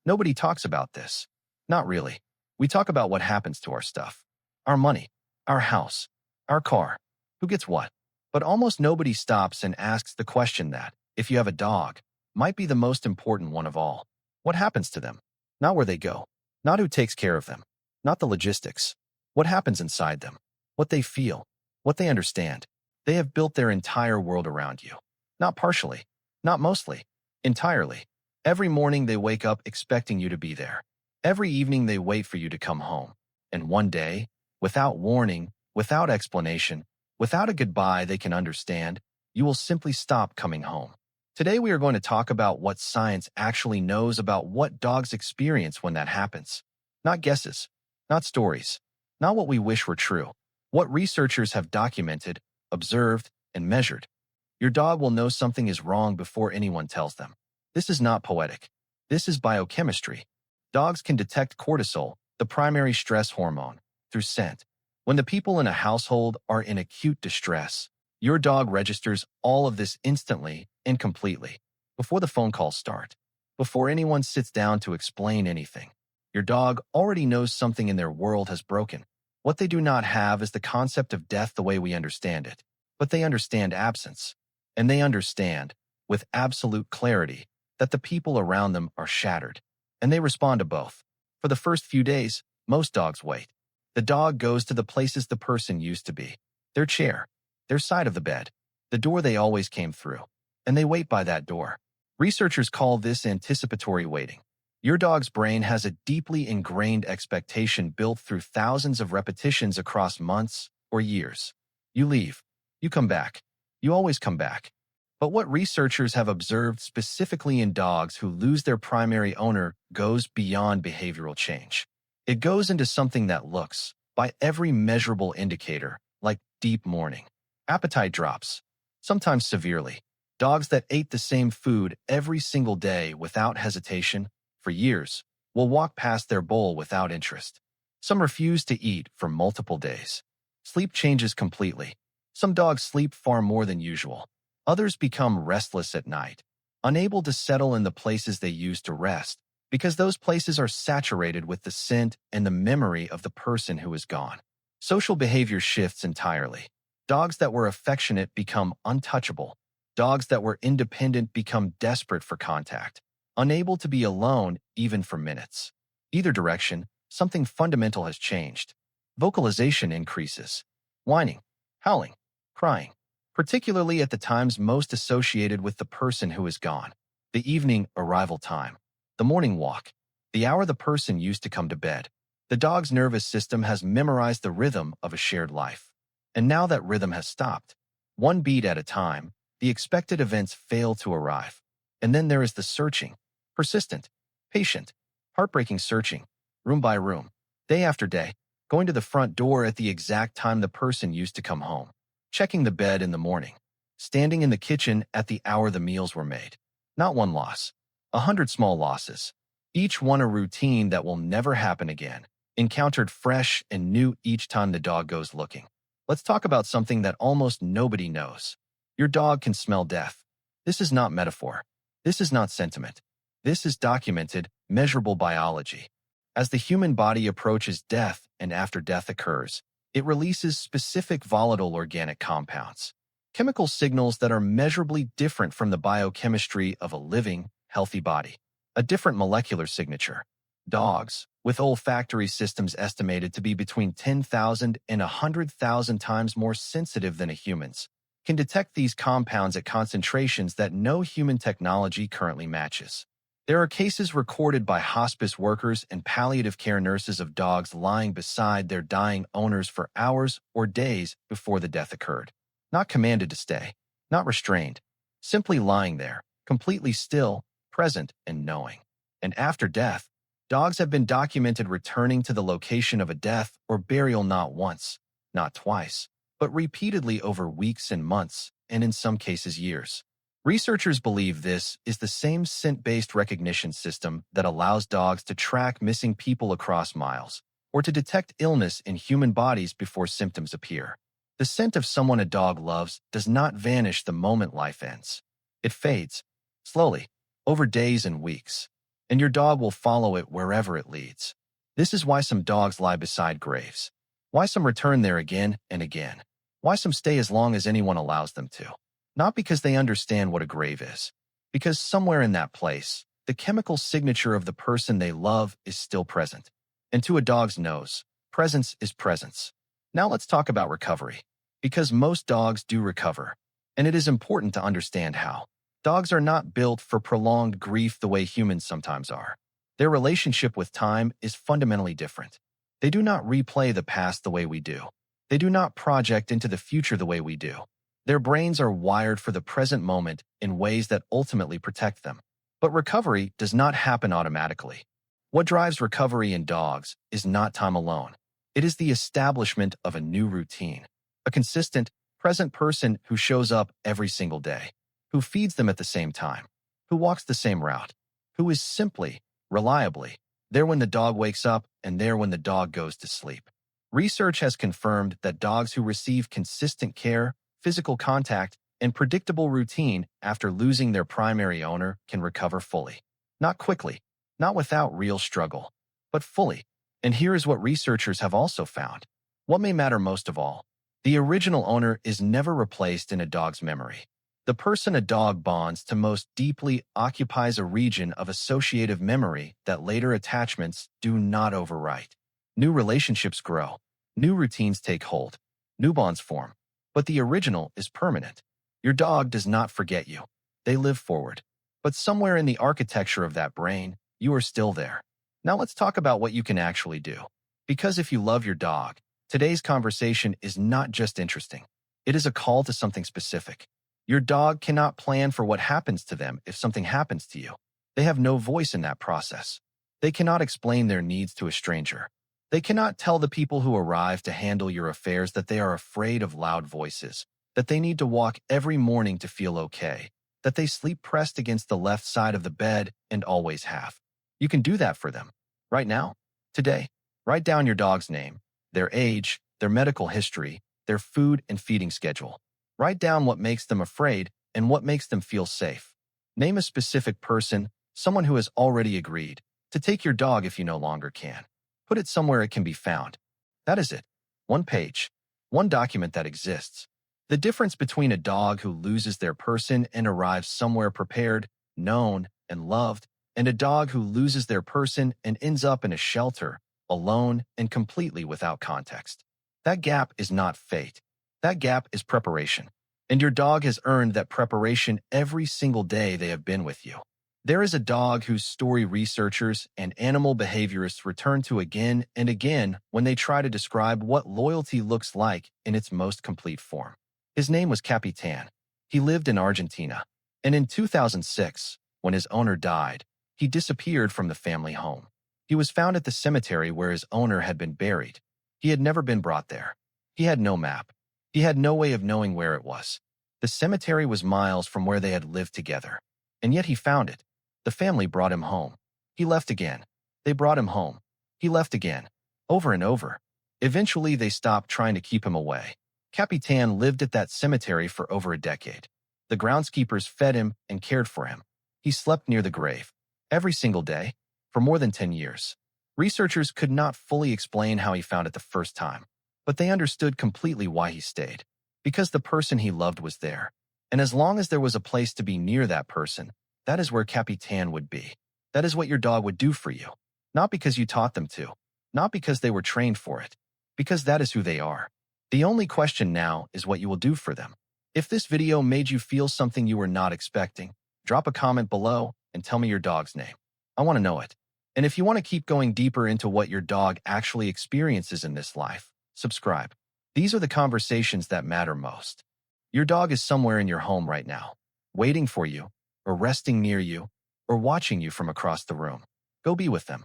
Nobody talks about this. Not really. We talk about what happens to our stuff. Our money, our house, our car, who gets what. But almost nobody stops and asks the question that, if you have a dog, might be the most important one of all. What happens to them? Not where they go. Not who takes care of them. Not the logistics. What happens inside them? What they feel. What they understand. They have built their entire world around you. Not partially. Not mostly. Entirely. Every morning they wake up expecting you to be there. Every evening they wait for you to come home. And one day, without warning, without explanation, without a goodbye they can understand, you will simply stop coming home. Today we are going to talk about what science actually knows about what dogs experience when that happens. Not guesses, not stories, not what we wish were true. What researchers have documented, observed, and measured. Your dog will know something is wrong before anyone tells them. This is not poetic. This is biochemistry. Dogs can detect cortisol, the primary stress hormone, through scent. When the people in a household are in acute distress, your dog registers all of this instantly and completely, before the phone calls start, before anyone sits down to explain anything. Your dog already knows something in their world has broken. What they do not have is the concept of death the way we understand it, but they understand absence. And they understand, with absolute clarity, that the people around them are shattered. And they respond to both. For the first few days, most dogs wait. The dog goes to the places the person used to be. Their chair, their side of the bed, the door they always came through. And they wait by that door. Researchers call this anticipatory waiting. Your dog's brain has a deeply ingrained expectation built through thousands of repetitions across months or years. You leave. You come back. You always come back. But what researchers have observed specifically in dogs who lose their primary owner goes beyond behavioral change. It goes into something that looks, by every measurable indicator, like deep mourning. Appetite drops, sometimes severely. Dogs that ate the same food every single day without hesitation, for years, will walk past their bowl without interest. Some refuse to eat for multiple days. Sleep changes completely. Some dogs sleep far more than usual. Others become restless at night, unable to settle in the places they used to rest, because those places are saturated with the scent and the memory of the person who is gone. Social behavior shifts entirely. Dogs that were affectionate become untouchable. Dogs that were independent become desperate for contact, unable to be alone even for minutes. Either direction, something fundamental has changed. Vocalization increases. Whining, howling, crying. Particularly at the times most associated with the person who is gone. The evening arrival time, the morning walk, the hour the person used to come to bed. The dog's nervous system has memorized the rhythm of a shared life. And now that rhythm has stopped. One beat at a time, the expected events fail to arrive. And then there is the searching, persistent, patient, heartbreaking searching, room by room, day after day, going to the front door at the exact time the person used to come home. Checking the bed in the morning, standing in the kitchen at the hour the meals were made. Not one loss, 100 small losses, each one a routine that will never happen again, encountered fresh and new each time the dog goes looking. Let's talk about something that almost nobody knows. Your dog can smell death. This is not metaphor. This is not sentiment. This is documented, measurable biology. As the human body approaches death and after death occurs, it releases specific volatile organic compounds, chemical signals that are measurably different from the biochemistry of a living, healthy body. A different molecular signature. Dogs, with olfactory systems estimated to be between 10,000 and 100,000 times more sensitive than humans, can detect these compounds at concentrations that no human technology currently matches. There are cases recorded by hospice workers and palliative care nurses of dogs lying beside their dying owners for hours or days before the death occurred. Not commanded to stay, not restrained, simply lying there, completely still, present, and knowing. And after death, dogs have been documented returning to the location of a death or burial not once, not twice, but repeatedly over weeks and months, and in some cases years. Researchers believe this is the same scent-based recognition system that allows dogs to track missing people across miles, or to detect illness in human bodies before symptoms appear. The scent of someone a dog loves does not vanish the moment life ends. It fades, slowly, over days and weeks. and your dog will follow it wherever it leads. This is why some dogs lie beside graves, why some return there again and again, why some stay as long as anyone allows them to. Not because they understand what a grave is, because somewhere in that place, the chemical signature of the person they love is still present. And to a dog's nose, presence is presence. Now let's talk about recovery, because most dogs do recover, and it is important to understand how. Dogs are not built for prolonged grief the way humans sometimes are. Their relationship with time is fundamentally different. They do not replay the past the way we do. They do not project into the future the way we do. Their brains are wired for the present moment in ways that ultimately protect them. But recovery does not happen automatically. What drives recovery in dogs is not time alone. It is the establishment of a new routine, a consistent, present person who shows up every single day, who feeds them at the same time, who walks the same route, who is simply, reliably, there when the dog wakes up and there when the dog goes to sleep. Research has confirmed that dogs who receive consistent care, physical contact, and predictable routine after losing their primary owner can recover fully. Not quickly, not without real struggle, but fully. And here is what researchers have also found. What may matter most of all, the original owner is never replaced in a dog's memory. The person a dog bonds to most deeply occupies a region of associative memory that later attachments do not overwrite. New relationships grow, new routines take hold, new bonds form, but the original is permanent. Your dog does not forget you. They live forward. But somewhere in the architecture of that brain, you are still there. Now let's talk about what you can actually do. Because if you love your dog, today's conversation is not just interesting. It is a call to something specific. Your dog cannot plan for what happens to them if something happens to you. They have no voice in that process. They cannot explain their needs to a stranger. They cannot tell the people who arrive to handle your affairs that they are afraid of loud voices, that they need to walk every morning to feel okay, that they sleep pressed against the left side of the bed and always have. You can do that for them. Right now, today, write down your dog's name, their age, their medical history, their food and feeding schedule. Write down what makes them afraid and what makes them feel safe. Name a specific person, someone who has already agreed, to take your dog if you no longer can. Put it somewhere it can be found. That is it. One page. One document that exists. The difference between a dog who loses their person and arrives somewhere prepared, known, and loved, and a dog who loses their person and ends up in a shelter, alone and completely without context. That gap is not fate. That gap is preparation. And your dog has earned that preparation every single day they have been with you. There is a dog whose story researchers and animal behaviorists return to again and again when they try to describe what loyalty looks like in its most complete form. His name was Capitan. He lived in Argentina. And in 2006, when his owner died, he disappeared from the family home. He was found at the cemetery where his owner had been buried. He had never been brought there. He had no map. He had no way of knowing where it was. The cemetery was miles from where they had lived together. And yet he found it. The family brought him home. He left again. They brought him home. He left again. Over and over. Eventually, they stopped trying to keep him away. Capitan lived at that cemetery for over a decade. The groundskeepers fed him and cared for him. He slept near the grave. Every single day. For more than 10 years. Researchers could not fully explain how he found it the first time. But they understood completely why he stayed. Because the person he loved was there. And as long as there was a place to be near that person, that is where Capitan would be. That is what your dog would do for you. Not because you taught them to. Not because they were trained for it. Because that is who they are. The only question now is what you will do for them. If this video made you feel something you were not expecting, drop a comment below and tell me your dog's name. I want to know it. And if you want to keep going deeper into what your dog actually experiences in this life, subscribe. These are the conversations that matter most. Your dog is somewhere in your home right now, waiting for you, or resting near you, or watching you from across the room. Go be with them.